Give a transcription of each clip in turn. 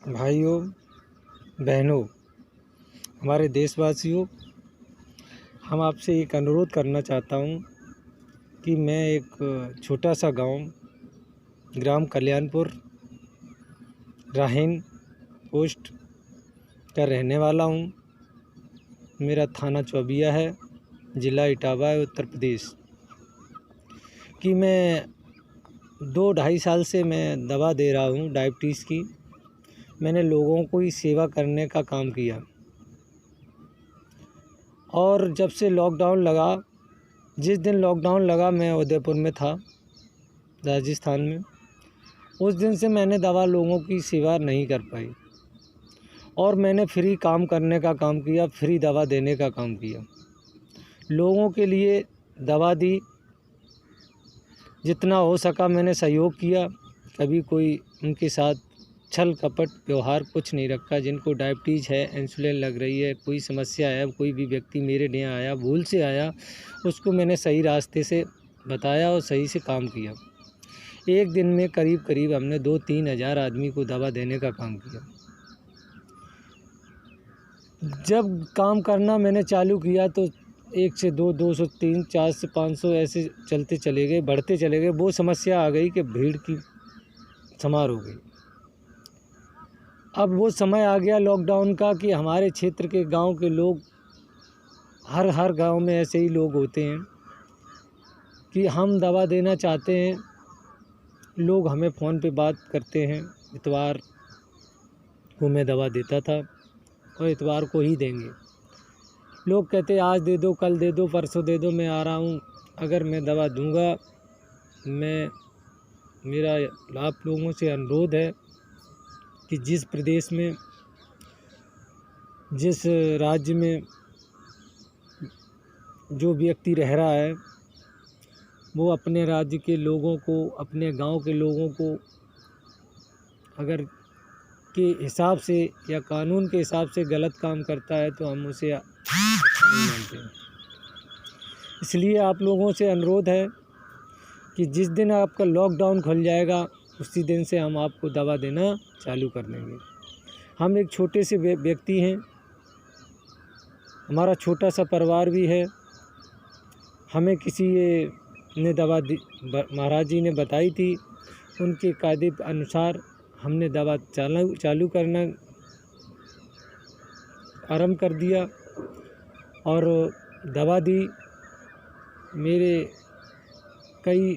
भाइयों बहनों, हमारे देशवासियों, हम आपसे एक अनुरोध करना चाहता हूँ कि मैं एक छोटा सा गांव ग्राम कल्याणपुर राहीन पोस्ट का रहने वाला हूँ। मेरा थाना चौबिया है, ज़िला इटावा है, उत्तर प्रदेश। कि मैं 2-2.5 साल से मैं दवा दे रहा हूँ डायबिटीज़ की। मैंने लोगों को ही सेवा करने का काम किया और जब से लॉकडाउन लगा, जिस दिन लॉकडाउन लगा मैं उदयपुर में था, राजस्थान में। उस दिन से मैंने दवा लोगों की सेवा नहीं कर पाई और मैंने फ्री काम करने का काम किया, फ्री दवा देने का काम किया। लोगों के लिए दवा दी, जितना हो सका मैंने सहयोग किया। कभी कोई उनके साथ छल कपट व्यवहार कुछ नहीं रखा। जिनको डायबिटीज़ है, इंसुलिन लग रही है, कोई समस्या है, कोई भी व्यक्ति मेरे यहाँ आया, भूल से आया, उसको मैंने सही रास्ते से बताया और सही से काम किया। एक दिन में करीब हमने 2-3 हज़ार आदमी को दवा देने का काम किया। जब काम करना मैंने चालू किया तो 1 से 2, 2 से 3, 4 से 500 ऐसे चलते चले गए, बढ़ते चले गए। वो समस्या आ गई कि भीड़ की समार हो गई। अब वो समय आ गया लॉकडाउन का कि हमारे क्षेत्र के गांव के लोग, हर गांव में ऐसे ही लोग होते हैं कि हम दवा देना चाहते हैं। लोग हमें फ़ोन पे बात करते हैं। इतवार को मैं दवा देता था और इतवार को ही देंगे। लोग कहते आज दे दो, कल दे दो, परसों दे दो, मैं आ रहा हूँ। अगर मैं दवा दूंगा, मेरा आप लोगों से अनुरोध है कि जिस प्रदेश में, जिस राज्य में जो व्यक्ति रह रहा है, वो अपने राज्य के लोगों को, अपने गांव के लोगों को अगर के हिसाब से या कानून के हिसाब से गलत काम करता है तो हम उसे अच्छा नहीं मानते हैं। इसलिए आप लोगों से अनुरोध है कि जिस दिन आपका लॉकडाउन खुल जाएगा, उसी दिन से हम आपको दवा देना चालू कर देंगे। हम एक छोटे से व्यक्ति हैं, हमारा छोटा सा परिवार भी है। हमें किसी ने दवा दी, महाराज जी ने बताई थी, उनके कायदे अनुसार हमने दवा चालू करना आरंभ कर दिया और दवा दी। मेरे कई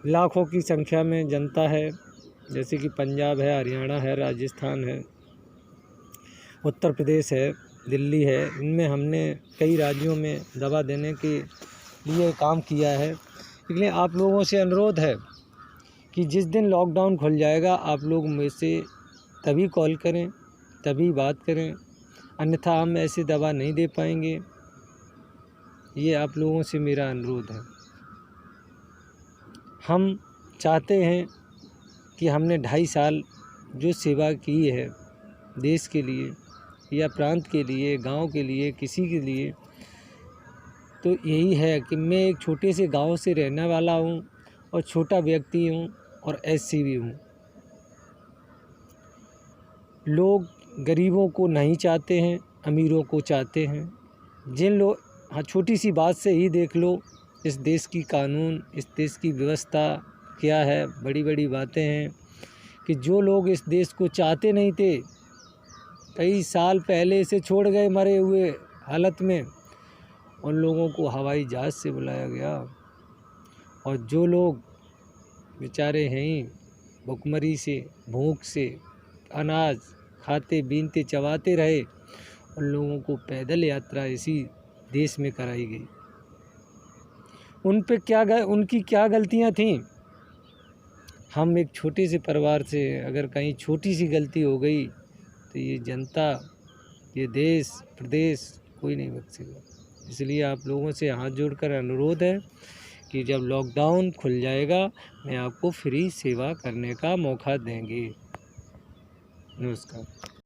लाखों की संख्या में जनता है, जैसे कि पंजाब है, हरियाणा है, राजस्थान है, उत्तर प्रदेश है, दिल्ली है। इनमें हमने कई राज्यों में दवा देने के लिए काम किया है। इसलिए आप लोगों से अनुरोध है कि जिस दिन लॉकडाउन खुल जाएगा, आप लोग मुझसे तभी कॉल करें, तभी बात करें, अन्यथा हम ऐसे दवा नहीं दे पाएंगे। ये आप लोगों से मेरा अनुरोध है। हम चाहते हैं कि हमने 2.5 साल जो सेवा की है देश के लिए या प्रांत के लिए, गांव के लिए, किसी के लिए, तो यही है कि मैं एक छोटे से गांव से रहने वाला हूं और छोटा व्यक्ति हूं और एससी भी हूं। लोग गरीबों को नहीं चाहते हैं, अमीरों को चाहते हैं। जिन लोग, हाँ, छोटी सी बात से ही देख लो इस देश की कानून, इस देश की व्यवस्था क्या है। बड़ी बड़ी बातें हैं कि जो लोग इस देश को चाहते नहीं थे, कई साल पहले से छोड़ गए मरे हुए हालत में, उन लोगों को हवाई जहाज़ से बुलाया गया। और जो लोग बेचारे हैं भुखमरी से, भूख से, अनाज खाते बीनते चबाते रहे, उन लोगों को पैदल यात्रा इसी देश में कराई गई। उन पे उनकी क्या गलतियां थीं? हम एक छोटे से परिवार से अगर कहीं छोटी सी गलती हो गई तो ये जनता, ये देश प्रदेश कोई नहीं बख्शेगा। इसलिए आप लोगों से हाथ जोड़कर अनुरोध है कि जब लॉकडाउन खुल जाएगा, मैं आपको फ्री सेवा करने का मौका देंगे। नमस्कार।